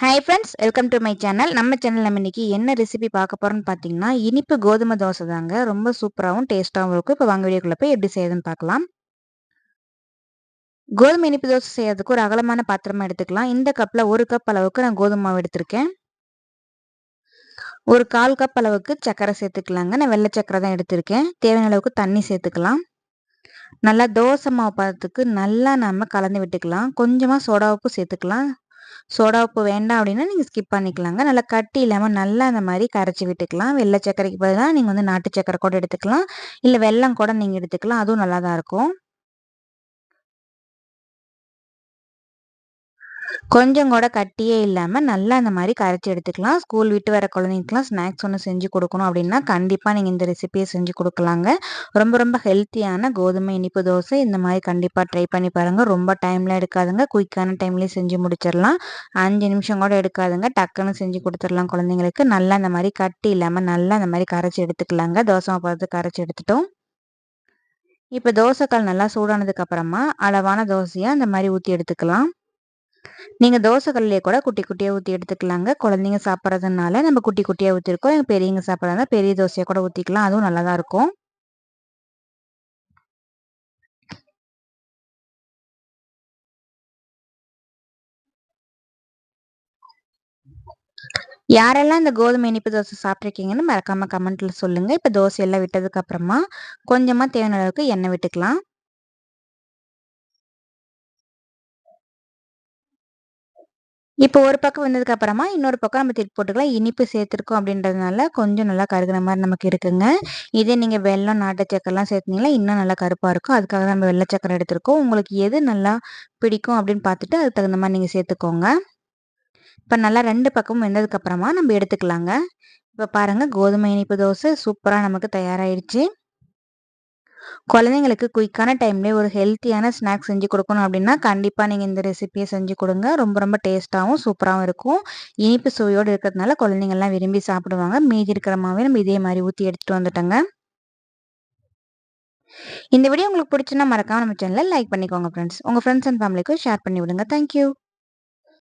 Hi friends, welcome to my channel. நம்ம channel நம்ம இன்னைக்கு என்ன ரெசிபி பார்க்க போறோம்னு பார்த்தீங்கன்னா, இனிப்பு கோதுமை தோசை தாங்க. ரொம்ப சூப்பராகவும் டேஸ்ட்டாகவும் இருக்கும். இப்போ வாங்க வீடியோக்குள்ள போய் எப்படி செய்யுதுன்னு பார்க்கலாம். கோதுமை இனிப்பு தோசை செய்யறதுக்கு ஒரு அகலமான பாத்திரமா எடுத்துக்கலாம். இந்த கப்பில் 1 கப் அளவுக்கு நான் கோதுமை மாவு எடுத்திருக்கேன். ஒரு 1/4 கப் அளவுக்கு சர்க்கரை சேர்த்துக்கலாங்க. நான் வெள்ளை சர்க்கரை தான் எடுத்திருக்கேன். தேவையான அளவுக்கு தண்ணி சேர்த்துக்கலாம். நல்லா தோசை மாவு பதத்துக்கு நல்லா நம்ம கலந்து விட்டுக்கலாம். கொஞ்சமாக சோடா உப்பு சேர்த்துக்கலாம். சோடா உப்பு வேண்டாம் அப்படின்னா நீங்கள் ஸ்கிப் பண்ணிக்கலாங்க. நல்லா கட்டி இல்லாமல் நல்லா அந்த மாதிரி கரைச்சி விட்டுக்கலாம். வெள்ளை சர்க்கரைக்கு பதிலாக நீங்கள் வந்து நாட்டு சர்க்கரை கூட எடுத்துக்கலாம். இல்லை வெல்லம் கூட நீங்கள் எடுத்துக்கலாம். அதுவும் நல்லா தான் இருக்கும். கொஞ்சம் கூட கட்டியே இல்லாமல் நல்லா அந்த மாதிரி கரைச்சி எடுத்துக்கலாம். ஸ்கூல் விட்டு வர குழந்தைங்களுக்குலாம் ஸ்நாக்ஸ் ஒன்று செஞ்சு கொடுக்கணும் அப்படின்னா கண்டிப்பாக நீங்கள் இந்த ரெசிபியை செஞ்சு கொடுக்கலாங்க. ரொம்ப ரொம்ப ஹெல்த்தியான கோதுமை இனிப்பு தோசை இந்த மாதிரி கண்டிப்பாக ட்ரை பண்ணி பாருங்கள். ரொம்ப டைம்லாம் எடுக்காதுங்க. குயிக்கான டைம்லேயே செஞ்சு முடிச்சிடலாம். 5 நிமிஷம் கூட எடுக்காதுங்க. டக்குன்னு செஞ்சு கொடுத்துடலாம் குழந்தைங்களுக்கு. நல்லா அந்த மாதிரி கட்டி இல்லாமல் நல்லா அந்த மாதிரி கரைச்சி எடுத்துக்கலாங்க. தோசை மாவு பார்த்து கரைச்சி எடுத்துட்டோம். இப்போ தோசைக்கல் நல்லா சூடானதுக்கு அப்புறமா அளவான தோசையாக அந்த மாதிரி ஊற்றி எடுத்துக்கலாம். நீங்க தோசை கல்லுலயே கூட குட்டி குட்டியா ஊத்தி எடுத்துக்கலாங்க. குழந்தைங்க சாப்பிட்றதுனால நம்ம குட்டி குட்டியா ஊத்திருக்கோம். பெரியவங்க சாப்பிட்றதா பெரிய தோசையா கூட ஊத்திக்கலாம். அதுவும் நல்லா தான் இருக்கும். யாரெல்லாம் இந்த கோதுமை இனிப்பு தோசை சாப்பிட்ருக்கீங்கன்னு மறக்காம கமெண்ட்ல சொல்லுங்க. இப்ப தோசையெல்லாம் விட்டதுக்கு அப்புறமா கொஞ்சமா தேவையான அளவுக்கு எண்ணெய் விட்டுக்கலாம். இப்போ ஒரு பக்கம் வந்ததுக்கு அப்புறமா இன்னொரு பக்கம் நம்ம திருப்பி போட்டுக்கலாம். இனிப்பு சேர்த்துருக்கோம் அப்படின்றதுனால கொஞ்சம் நல்லா கருகுன மாரி நமக்கு இருக்குங்க. இதே நீங்க வெல்லம், நாட்டு சர்க்கரைலாம் சேர்த்தீங்கன்னா இன்னும் நல்லா கருப்பா இருக்கும். அதுக்காக தான் நம்ம வெள்ளை சர்க்கரை எடுத்திருக்கோம். உங்களுக்கு எது நல்லா பிடிக்கும் அப்படின்னு பார்த்துட்டு அதுக்கு தகுந்த மாரி நீங்க சேர்த்துக்கோங்க. இப்ப நல்லா 2 பக்கமும் வெந்ததுக்கு அப்புறமா நம்ம எடுத்துக்கலாங்க. இப்ப பாருங்க கோதுமை இனிப்பு தோசை சூப்பரா நமக்கு தயாராயிடுச்சு. குழந்தைங்களுக்கு குயிக்கான டைம்லயே ஒரு ஹெல்த்தியான ஸ்நாக்ஸ் செஞ்சு கொடுக்கணும் அப்படின்னா கண்டிப்பா நீங்க இந்த ரெசிபியை செஞ்சு கொடுங்க. ரொம்ப ரொம்ப டேஸ்ட்டாவும் சூப்பராவும் இருக்கும். இனிப்பு சுவையோடு இருக்கிறதுனால குழந்தைங்கள்லாம் விரும்பி சாப்பிடுவாங்க. மீதி இருக்கிற மாவே நம்ம இதே மாதிரி ஊத்தி எடுத்துட்டு வந்துட்டோங்க. இந்த வீடியோ உங்களுக்கு பிடிச்சுன்னா மறக்காம நம்ம சேனலை லைக் பண்ணிக்கோங்க ஃப்ரெண்ட்ஸ். உங்க ஃப்ரெண்ட்ஸ் அண்ட் ஃபேமிலிக்கும் ஷேர் பண்ணி விடுங்க. Thank you.